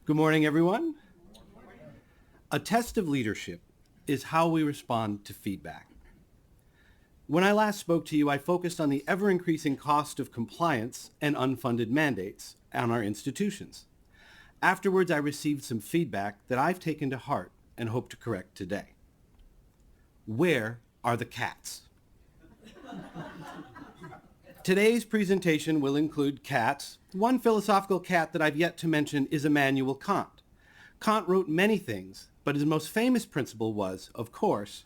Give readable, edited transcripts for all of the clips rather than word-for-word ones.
Good morning, everyone. A test of leadership is how we respond to feedback. When I last spoke to you, I focused on the ever-increasing cost of compliance and unfunded mandates on our institutions. Afterwards, I received some feedback that I've taken to heart and hope to correct today. Where are the cats? Today's presentation will include cats. One philosophical cat that I've yet to mention is Immanuel Kant. Kant wrote many things, but his most famous principle was, of course,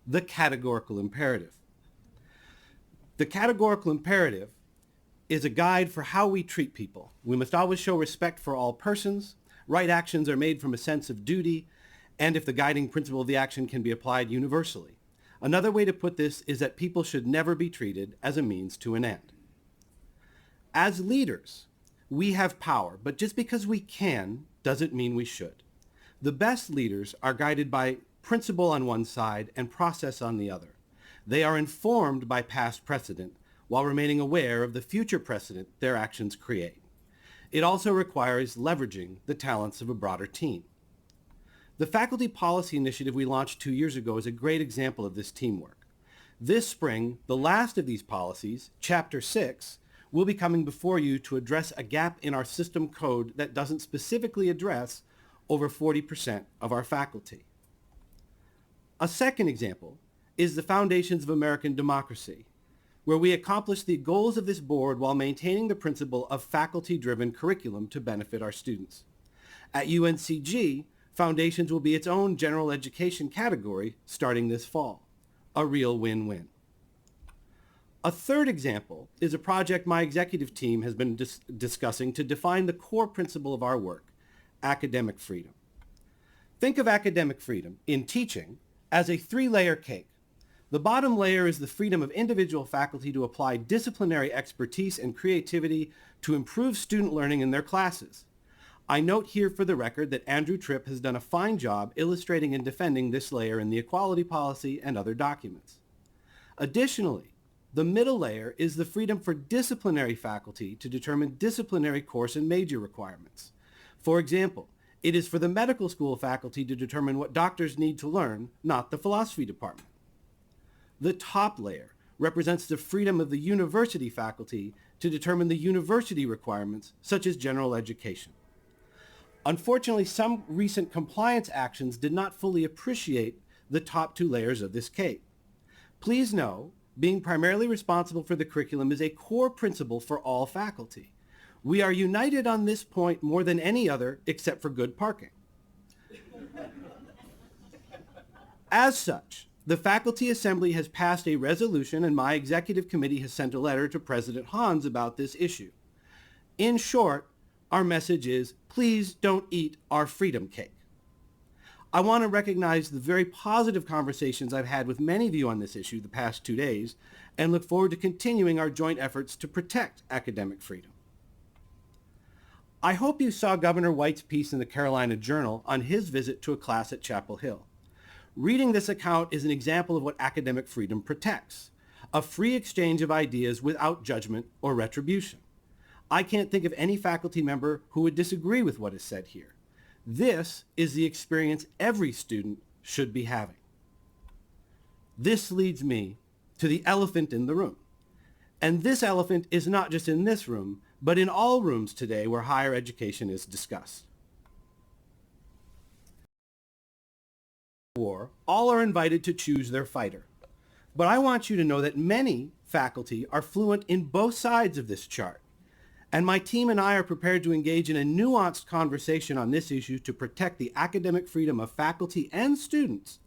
the categorical imperative. The categorical imperative is a guide for how we treat people. We must always show respect for all persons. Right actions are made from a sense of duty, and if the guiding principle of the action can be applied universally. Another way to put this is that people should never be treated as a means to an end. As leaders, we have power, but just because we can doesn't mean we should. The best leaders are guided by principle on one side and process on the other. They are informed by past precedent while remaining aware of the future precedent their actions create. It also requires leveraging the talents of a broader team. The Faculty Policy Initiative we launched 2 years ago is a great example of this teamwork. This spring, the last of these policies, Chapter 6, will be coming before you to address a gap in our system code that doesn't specifically address over 40% of our faculty. A second example is the Foundations of American Democracy, where we accomplish the goals of this board while maintaining the principle of faculty-driven curriculum to benefit our students. At UNCG, Foundations will be its own general education category starting this fall. A real win-win. A third example is a project my executive team has been discussing to define the core principle of our work, academic freedom. Think of academic freedom in teaching as a three-layer cake. The bottom layer is the freedom of individual faculty to apply disciplinary expertise and creativity to improve student learning in their classes. I note here for the record that Andrew Tripp has done a fine job illustrating and defending this layer in the equality policy and other documents. Additionally, the middle layer is the freedom for disciplinary faculty to determine disciplinary course and major requirements. For example, it is for the medical school faculty to determine what doctors need to learn, not the philosophy department. The top layer represents the freedom of the university faculty to determine the university requirements, such as general education. Unfortunately, some recent compliance actions did not fully appreciate the top two layers of this cake. Please know, being primarily responsible for the curriculum is a core principle for all faculty. We are united on this point more than any other except for good parking. As such, the Faculty Assembly has passed a resolution and my executive committee has sent a letter to President Hans about this issue. In short, our message is, please don't eat our freedom cake. I want to recognize the very positive conversations I've had with many of you on this issue the past 2 days and look forward to continuing our joint efforts to protect academic freedom. I hope you saw Governor White's piece in the Carolina Journal on his visit to a class at Chapel Hill. Reading this account is an example of what academic freedom protects, a free exchange of ideas without judgment or retribution. I can't think of any faculty member who would disagree with what is said here. This is the experience every student should be having. This leads me to the elephant in the room. And this elephant is not just in this room, but in all rooms today where higher education is discussed. All are invited to choose their fighter. But I want you to know that many faculty are fluent in both sides of this chart. And my team and I are prepared to engage in a nuanced conversation on this issue to protect the academic freedom of faculty and students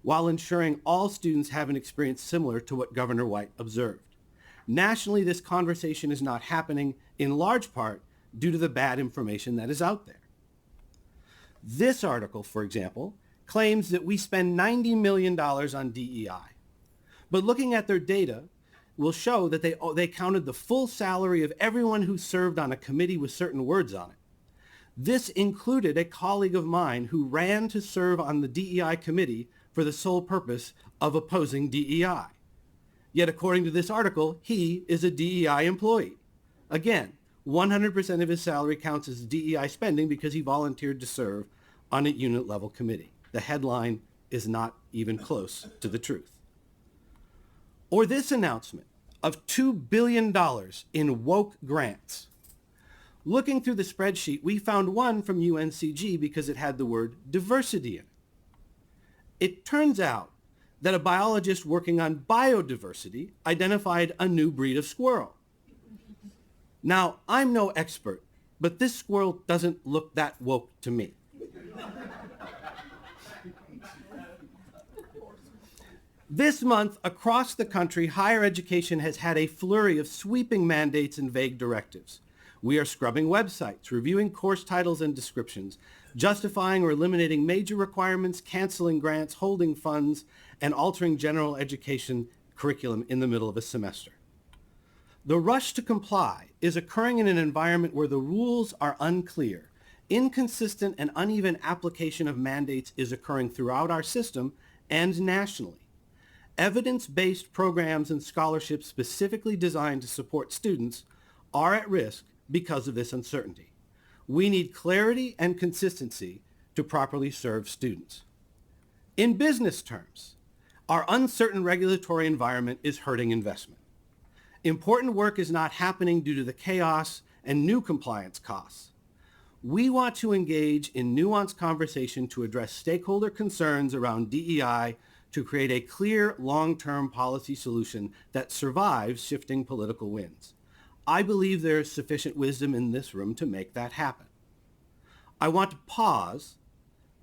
while ensuring all students have an experience similar to what Governor White observed. Nationally, this conversation is not happening in large part due to the bad information that is out there. This article, for example, claims that we spend $90 million on DEI. But looking at their data, will show that they counted the full salary of everyone who served on a committee with certain words on it. This included a colleague of mine who ran to serve on the DEI committee for the sole purpose of opposing DEI. Yet according to this article, he is a DEI employee. Again, 100% of his salary counts as DEI spending because he volunteered to serve on a unit level committee. The headline is not even close to the truth. Or this announcement of $2 billion in woke grants. Looking through the spreadsheet, we found one from UNCG because it had the word diversity in it. It turns out that a biologist working on biodiversity identified a new breed of squirrel. Now, I'm no expert, but this squirrel doesn't look that woke to me. This month, across the country, higher education has had a flurry of sweeping mandates and vague directives. We are scrubbing websites, reviewing course titles and descriptions, justifying or eliminating major requirements, canceling grants, holding funds, and altering general education curriculum in the middle of a semester. The rush to comply is occurring in an environment where the rules are unclear. Inconsistent and uneven application of mandates is occurring throughout our system and nationally. Evidence-based programs and scholarships specifically designed to support students are at risk because of this uncertainty. We need clarity and consistency to properly serve students. In business terms, our uncertain regulatory environment is hurting investment. Important work is not happening due to the chaos and new compliance costs. We want to engage in nuanced conversation to address stakeholder concerns around DEI to create a clear long-term policy solution that survives shifting political winds. I believe there is sufficient wisdom in this room to make that happen. I want to pause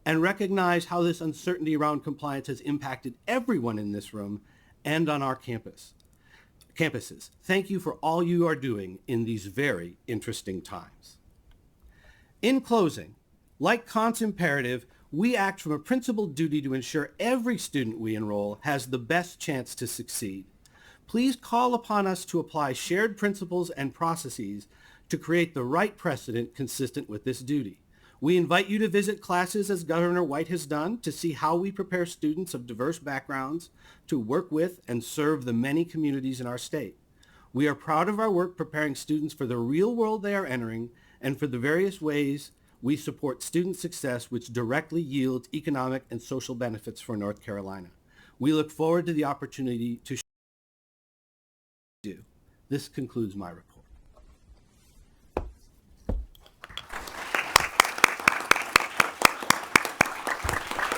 and recognize how this uncertainty around compliance has impacted everyone in this room and on our campuses. Thank you for all you are doing in these very interesting times. In closing, like Kant's imperative, we act from a principled duty to ensure every student we enroll has the best chance to succeed. Please call upon us to apply shared principles and processes to create the right precedent consistent with this duty. We invite you to visit classes as Governor White has done to see how we prepare students of diverse backgrounds to work with and serve the many communities in our state. We are proud of our work preparing students for the real world they are entering and for the various ways we support student success which directly yields economic and social benefits for North Carolina. We look forward to the opportunity to do. This concludes my report.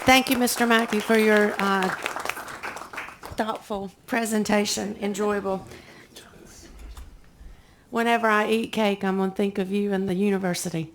Thank you, Mr. Mackey, for your thoughtful presentation. Enjoyable. Whenever I eat cake, I'm going to think of you and the university.